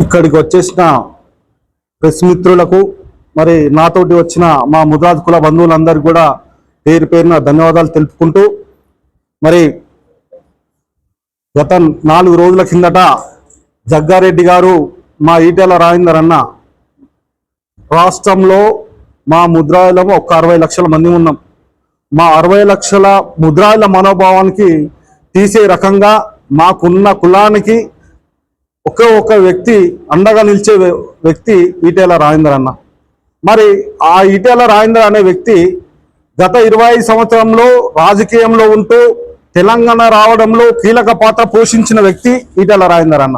ఇక్కడికి వచ్చేసిన ప్రెస్ మిత్రులకు మరి నాతోటి వచ్చిన మా ముద్రాజ్ కుల బంధువులందరికీ కూడా పేరు పేరున ధన్యవాదాలు తెలుపుకుంటూ మరి గత 4 రోజుల కిందట జగ్గారెడ్డి గారు మా ఈటెల రాజేందర్ అన్న రాష్ట్రంలో మా ముద్రాయిలము ఒక 60 లక్షల మంది ఉన్నాం. మా 60 లక్షల ముద్రాయిల మనోభావానికి తీసే రకంగా మాకున్న కులానికి ఒక వ్యక్తి అండగా నిలిచే వ్యక్తి ఈటెల రాజేందర్ అన్న. మరి ఆ ఈటెల రాజేందర్ అనే వ్యక్తి గత 25 సంవత్సరంలో రాజకీయంలో ఉంటూ తెలంగాణ రావడంలో కీలక పాత్ర పోషించిన వ్యక్తి ఈటెల రాజేందర్ అన్న.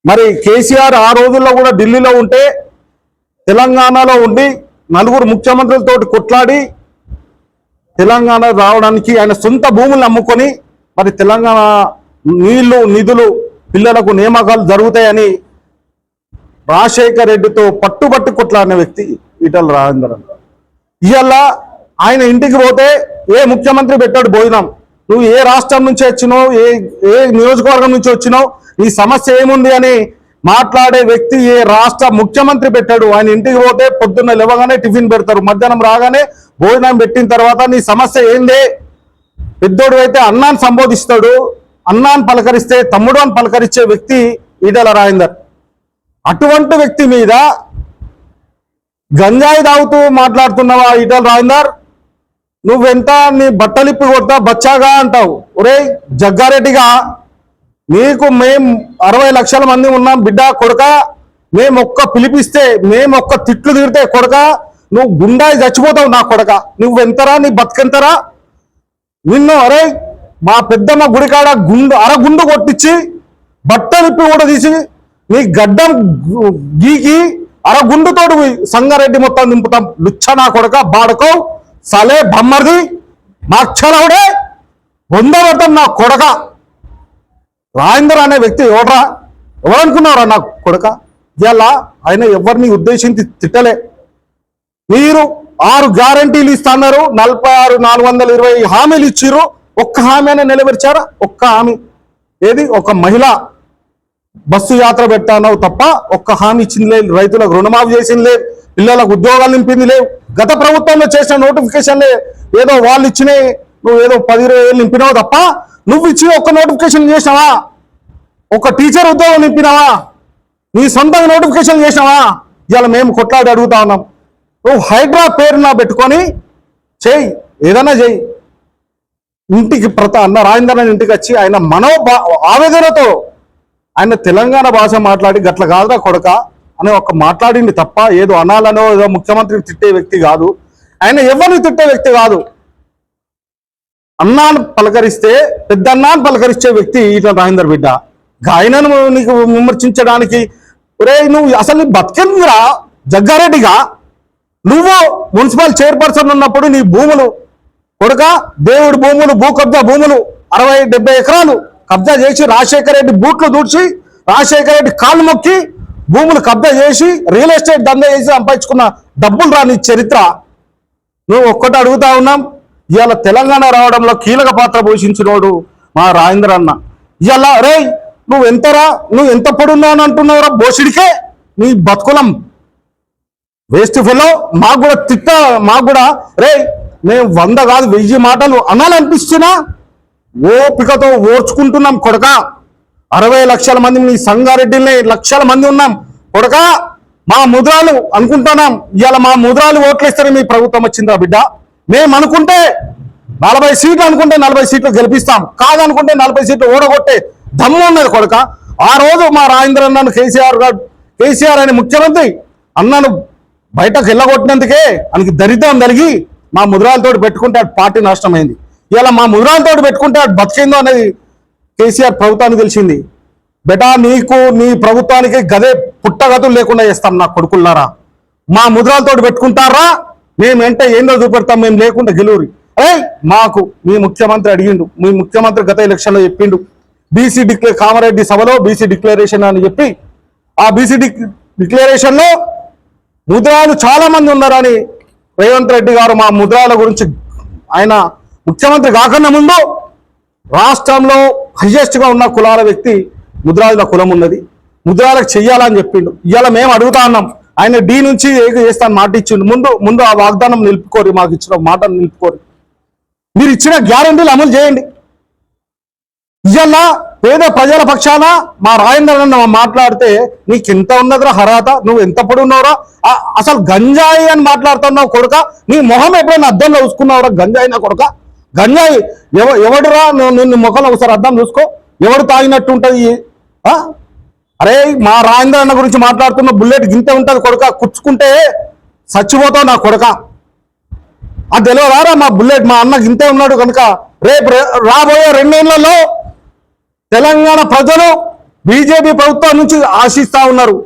మరి కేసీఆర్ ఆ రోజుల్లో కూడా ఢిల్లీలో ఉంటే తెలంగాణలో ఉండి 4 ముఖ్యమంత్రులతో కొట్లాడి తెలంగాణ రావడానికి ఆయన సొంత భూములను అమ్ముకొని మరి తెలంగాణ నీళ్లు నిధులు పిల్లలకు నియామకాలు జరుగుతాయని రాజశేఖర్ రెడ్డితో పట్టుబట్టి కొట్లాడిన వ్యక్తి ఈటెల రాజేందర్ అన్న. ఇవాళ ఆయన ఇంటికి పోతే ఏ ముఖ్యమంత్రి పెట్టాడు భోజనం, నువ్వు ఏ రాష్ట్రం నుంచి వచ్చినావు, ఏ నియోజకవర్గం నుంచి వచ్చినావు, నీ సమస్య ఏముంది అని మాట్లాడే వ్యక్తి ఏ రాష్ట్ర ముఖ్యమంత్రి పెట్టాడు. ఆయన ఇంటికి పోతే పొద్దున్న లేవగానే టిఫిన్ పెడతారు, మధ్యాహ్నం రాగానే భోజనం పెట్టిన తర్వాత నీ సమస్య ఏంది, పెద్దోడు అయితే అన్నాన్ని సంబోధిస్తాడు, అన్నాన్ని పలకరిస్తే తమ్ముడు అని పలకరించే వ్యక్తి ఈటెల రాజేందర్. అటువంటి వ్యక్తి మీద గంజాయి తాగుతూ మాట్లాడుతున్నావా ఈటెల రాజేందర్? నువ్వెంత నీ బట్టలిప్పి కొడతా బచ్చాగా అంటావు. ఒరే జగ్గారెడ్డిగా, నీకు మేము 60 లక్షల మంది ఉన్నాం బిడ్డ కొడక, మేము పిలిపిస్తే మేము తిట్లు తిడితే కొడక నువ్వు గుండాయి చచ్చిపోతావు నా కొడక. నువ్వెంతరా, నీ బతికెంతరా? నిన్ను అరే మా పెద్దమ్మ గుడికాడ అరగుండు కొట్టించి బట్టలిప్పి కూడా తీసి నీ గడ్డం గీకి అరగుండుతోడు సంగారెడ్డి మొత్తం దింపుతాం. లుచ్చ నా కొడక, బాడుకో సలే బమ్మర్ది మాక్షలవుడే వందవతం నా కొడక. రాజేందర్ అనే వ్యక్తి ఎవరనుకున్నారా నా కొడక? ఇలా ఆయన ఎవరిని ఉద్దేశించి తిట్టలే. మీరు 6 గ్యారంటీలు ఇస్తున్నారు, 46,420 హామీలు ఇచ్చిర్రు, ఒక్క హామీ అనే నిలబెరిచారా? ఒక్క హామీ ఏది? ఒక మహిళ బస్సు యాత్ర పెట్టానవు తప్ప ఒక్క హామీ ఇచ్చింది లేదు. రైతులకు రుణమాఫీ చేసింది లేదు, పిల్లలకు ఉద్యోగాలు నింపింది లేవు. గత ప్రభుత్వంలో చేసిన నోటిఫికేషన్లే ఏదో వాళ్ళు ఇచ్చినాయి, నువ్వు ఏదో 10-20 వేలు నింపినావు తప్ప నువ్వు ఇచ్చిన ఒక్క నోటిఫికేషన్ చేసినావా? ఒక టీచర్ ఉద్యోగం నింపినావా? నీ సొంతంగా నోటిఫికేషన్ చేసినావా? ఇవాళ మేము కొట్లాడి అడుగుతా ఉన్నాం. నువ్వు హైడ్రా పేరున పెట్టుకొని చేయి, ఏదైనా చేయి. ఇంటికి అన్న రాజేందర్ ఇంటికి వచ్చి ఆయన ఆవేదనతో ఆయన తెలంగాణ భాష మాట్లాడి గట్ల కాదురా కొడక అని మాట్లాడింది తప్ప ఏదో అనాలనో ఏదో ముఖ్యమంత్రిని తిట్టే వ్యక్తి కాదు. ఆయన ఎవరిని తిట్టే వ్యక్తి కాదు. అన్నాను పలకరిస్తే పెద్ద అన్నాను పలకరించే వ్యక్తి ఈటెల రాజేందర్ బిడ్డ. ఆయనను నీకు విమర్శించడానికి ఒరే నువ్వు అసలు నీ బతికేందిరా జగ్గారెడ్డిగా? నువ్వు మున్సిపల్ చైర్పర్సన్ ఉన్నప్పుడు నీ భూములు కొడక, దేవుడి భూములు, భూ కబ్జా భూములు 60-70 ఎకరాలు కబ్జా చేసి రాజశేఖర రెడ్డి బూట్లు దూడ్చి రాజశేఖర రెడ్డి కాళ్ళు మొక్కి భూములు కబ్జా చేసి రియల్ ఎస్టేట్ దందా చేసి సంపాదించుకున్న డబ్బులు రాని చరిత్ర. నువ్వు ఒక్కటి అడుగుతా ఉన్నాం, ఇవాళ తెలంగాణ రావడంలో కీలక పాత్ర పోషించినోడు మా రాజేందర్ అన్న. ఇవాళ రే నువ్వు ఎంత పొడున్నావు అంటున్నావురా బోసిడికే నీ బతుకులం వేస్ట్ ఫెలో. మాకు కూడా రే మేము 100 కాదు 1000 మాటలు అనాలనిపిస్తున్నా ఓపికతో ఓర్చుకుంటున్నాం కొడక. 60 లక్షల మంది నీ సంగారెడ్డిని లక్షల మంది ఉన్నాం కొడక. మా ముద్రాలు అనుకుంటున్నాం, ఇవాళ మా ముద్రాలు ఓట్లేస్తేనే మీ ప్రభుత్వం వచ్చిందా బిడ్డ? మేము అనుకుంటే 40 సీట్లు అనుకుంటే 40 సీట్లు గెలిపిస్తాం, కాదనుకుంటే 40 సీట్లు ఓడగొట్టే దమ్ము ఉన్నది కొడక. ఆ రోజు మా రాజేందర్ అన్నను కేసీఆర్ అనే ముఖ్యమంత్రి అన్నను బయటకు వెళ్ళగొట్టినందుకే ఆయనకి దరిద్రం కలిగి మా ముద్రాలతో పెట్టుకుంటే పార్టీ నష్టమైంది. ఇలా మా ముద్రాలతో పెట్టుకుంటే బతికిందో అనేది కేసీఆర్ ప్రభుత్వానికి తెలిసింది. బెటా నీకు నీ ప్రభుత్వానికి గదే పుట్టగతులు లేకుండా చేస్తాం నా కొడుకుల్లారా. మా ముద్రాలతో పెట్టుకుంటారా? మేమంటే ఏందో చూపెడతాం, మేము లేకుండా గెలువురి. మాకు మీ ముఖ్యమంత్రి అడిగిండు, మీ ముఖ్యమంత్రి గత ఎలక్షన్లో చెప్పిండు బీసీ కామారెడ్డి సభలో బీసీ డిక్లరేషన్ అని చెప్పి, ఆ బీసీ డిక్లరేషన్లో ముద్రాలు చాలా మంది ఉన్నారని రేవంత్ రెడ్డి గారు మా ముద్రాల గురించి ఆయన ముఖ్యమంత్రి కాకన్నా ముందు రాష్ట్రంలో హైయెస్ట్గా ఉన్న కులాల వ్యక్తి ముద్రాజుల కులం ఉన్నది, ముద్రాలకు చెయ్యాలని చెప్పిండు. ఇవాళ మేము అడుగుతా ఉన్నాం, ఆయన డి నుంచి చేస్తాను మాట ఇచ్చిండు. ముందు ఆ వాగ్దానం నిలుపుకోరు, మాకు ఇచ్చిన మాటను నిలుపుకోరు. మీరు ఇచ్చిన గ్యారెంటీలు అమలు చేయండి. ఇవాళ పేద ప్రజల పక్షాన మా రాజేంద్ర మాట్లాడితే నీకు ఎంత ఉన్నదిరా హరాత, నువ్వు ఎంత పడున్నావురా, అసలు గంజాయి అని మాట్లాడుతున్నావు కొడుక, నీ మొహం ఎప్పుడైనా అద్దంలో చూసుకున్నావురా గంజాయి నా కొడుక? గంజాయి ఎవడురా? నిన్ను ముఖంలో ఒకసారి అద్దం చూసుకో, ఎవడు తాగినట్టు ఉంటుంది? అరే మా రాజేంద్ర అన్న గురించి మాట్లాడుతున్న బుల్లెట్ గింతే ఉంటుంది కొడుక, కుచ్చుకుంటే చచ్చిపోతావు నా కొడుక. అది తెలియదారా మా బుల్లెట్ మా అన్న గింతే ఉన్నాడు కనుక రేపు రాబోయే 2 ఏళ్లలో తెలంగాణ ప్రజలు బీజేపీ ప్రభుత్వం నుంచి ఆశిస్తా ఉన్నారు.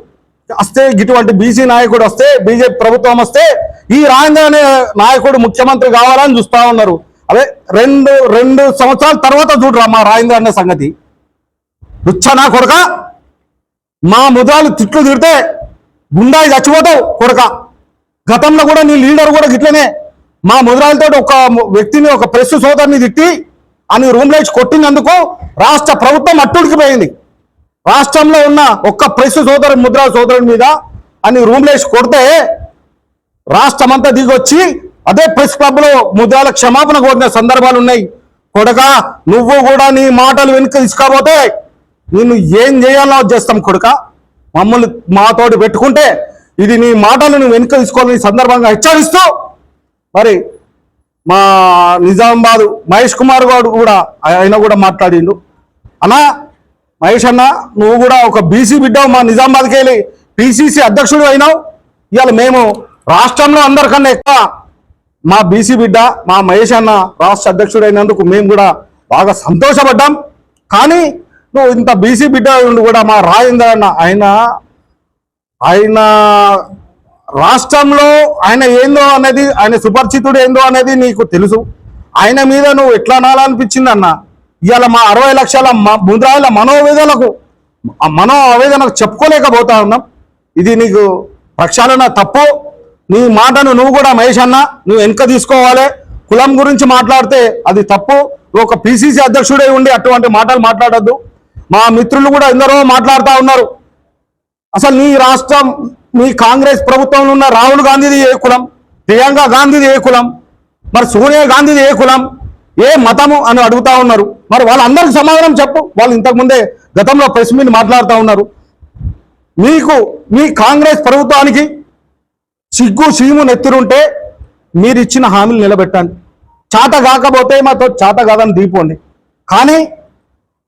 వస్తే ఇటువంటి బీసీ నాయకుడు వస్తే, బీజేపీ ప్రభుత్వం వస్తే ఈ రాజేంద్ర అనే నాయకుడు ముఖ్యమంత్రి కావాలని చూస్తా ఉన్నారు. అదే రెండు సంవత్సరాల తర్వాత చూడరా మా రాజేంద్ర అనే సంగతి. రుచ్చనా కొడుక, మా ముద్రాలు తిట్లు తిడితే గుండాయి చచ్చిపోతావు కొడుక. గతంలో కూడా నీ లీడర్ కూడా గిట్లనే మా ముద్రాలతో ఒక వ్యక్తిని, ఒక ప్రెస్ సోదరుని తిట్టి అని రూమ్ లైట్స్ కొట్టినందుకు రాష్ట్ర ప్రభుత్వం అట్టుడికిపోయింది. రాష్ట్రంలో ఉన్న ఒక్క ప్రెస్ సోదరు ముద్రా సోదరుని మీద అని రూమ్ లైట్స్ కొడితే రాష్ట్రం అంతా దిగొచ్చి అదే ప్రెస్ క్లబ్ లో ముద్రాల క్షమాపణ కోరిన సందర్భాలు ఉన్నాయి. కొడుక నువ్వు కూడా నీ మాటలు వెనుక తీసుకోపోతే నిన్ను ఏం చేయాలో చేస్తాం కొడుక. మమ్మల్ని మాతోటి పెట్టుకుంటే ఇది నీ మాటలు నువ్వు వెనుక తీసుకోవాలని సందర్భంగా హెచ్చరిస్తూ మరి మా నిజామాబాద్ మహేష్ కుమార్ గారు కూడా ఆయన కూడా మాట్లాడిండు. అన్నా మహేష్ అన్న, నువ్వు కూడా ఒక బీసీ బిడ్డవు, మా నిజామాబాద్కి వెళ్ళి పిసిసి అధ్యక్షుడు అయినావు. ఇవాళ మేము రాష్ట్రంలో అందరికన్నా ఎక్కువ మా బీసీ బిడ్డ మా మహేష్ అన్న రాష్ట్ర అధ్యక్షుడు అయినందుకు మేము కూడా బాగా సంతోషపడ్డాం. కానీ నువ్వు ఇంత బీసీ బిడ్డ ఉండి కూడా మా రాజేంద్ర అన్న ఆయన రాష్ట్రంలో ఆయన ఏందో అనేది, ఆయన సుపరిచితుడు ఏందో అనేది నీకు తెలుసు. ఆయన మీద నువ్వు ఎట్లా అనాలనిపించింది అన్న? ఇవాళ మా 60 లక్షల ముద్రాయిల మనోవేదనకు చెప్పుకోలేకపోతా ఉన్నాం. ఇది నీకు ప్రక్షాళన తప్పు. నీ మాటను నువ్వు కూడా మహేష్ అన్న నువ్వు వెనుక తీసుకోవాలి. కులం గురించి మాట్లాడితే అది తప్పు. నువ్వు ఒక పిసిసి అధ్యక్షుడే ఉండి అటువంటి మాటలు మాట్లాడద్దు. మా మిత్రులు కూడా ఎందరో మాట్లాడుతూ ఉన్నారు. అసలు నీ రాష్ట్రం, మీ కాంగ్రెస్ ప్రభుత్వంలో ఉన్న రాహుల్ గాంధీది ఏ కులం, ప్రియాంక గాంధీది ఏ కులం, మరి సోనియా గాంధీది ఏ కులం, ఏ మతము అని అడుగుతా ఉన్నారు. మరి వాళ్ళందరికీ సమాధానం చెప్పు. వాళ్ళు ఇంతకుముందే గతంలో ప్రెస్ మీట్ మాట్లాడుతూ ఉన్నారు. మీ కాంగ్రెస్ ప్రభుత్వానికి సిగ్గు సీము నెత్తురుంటే మీరు ఇచ్చిన హామీలు నిలబెట్టండి. చేత కాకపోతే మాతో చేత కాదని దీపోండి. కానీ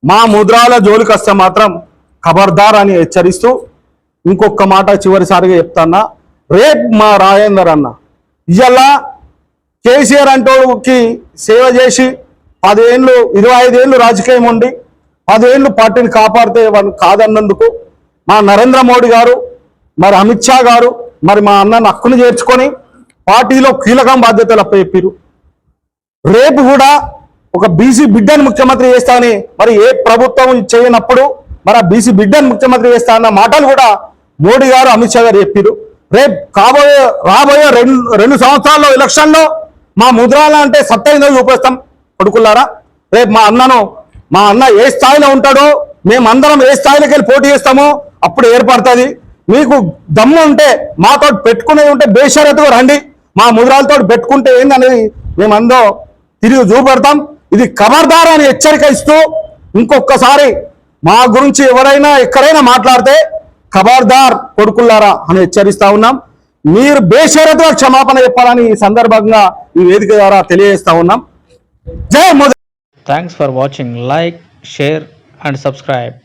మా ముద్రాల జోలికి వస్తే మాత్రం ఖబర్దార్ అని హెచ్చరిస్తూ ఇంకొక మాట చివరిసారిగా చెప్తాన్నా. రేపు మా రాజేందర్ అన్న ఇవాళ కేసీఆర్ అంటోకి సేవ చేసి 10 ఏళ్ళు 25 ఏళ్ళు రాజకీయం ఉండి 10 ఏళ్ళు పార్టీని కాపాడితే వాళ్ళు కాదన్నందుకు మా నరేంద్ర మోడీ గారు, మరి అమిత్ షా గారు, మరి మా అన్నను హక్కును చేర్చుకొని పార్టీలో కీలకం బాధ్యతలు అప్పచెప్పారు. రేపు కూడా ఒక బీసీ బిడ్డను ముఖ్యమంత్రి చేస్తానని మరి ఏ ప్రభుత్వం చేయనప్పుడు మరి ఆ బీసీ బిడ్డను ముఖ్యమంత్రి చేస్తా అన్న మాటలు కూడా మోడీ గారు అమిత్ షా గారు చెప్పారు. రేపు రాబోయే 2 సంవత్సరాల్లో ఎలక్షన్లో మా ముద్రాల అంటే సత్తైందో చూపిస్తాం కొడుకులారా. రేపు మా అన్న ఏ స్థాయిలో ఉంటాడో మేమందరం ఏ స్థాయిలోకి వెళ్ళి పోటీ చేస్తామో అప్పుడు ఏర్పడుతుంది. మీకు దమ్ము ఉంటే మాతో పెట్టుకునేది ఉంటే బేషరతుగా రండి. మా ముద్రాలతో పెట్టుకుంటే ఏందనేది మేమందరం తిరిగి చూపెడతాం. ఇది ఖబర్దార్ అని హెచ్చరిక ఇస్తూ ఇంకొకసారి మా గురించి ఎవరైనా ఎక్కడైనా మాట్లాడితే ఖబర్దార్ కొడుకుల్లారా అని హెచ్చరిస్తా ఉన్నాం. మీరు బేషరతుగా క్షమాపణ చెప్పాలని ఈ సందర్భంగా ఈ వేదిక ద్వారా తెలియజేస్తా ఉన్నాం. జై Modi. Thanks for watching. Like, share and subscribe.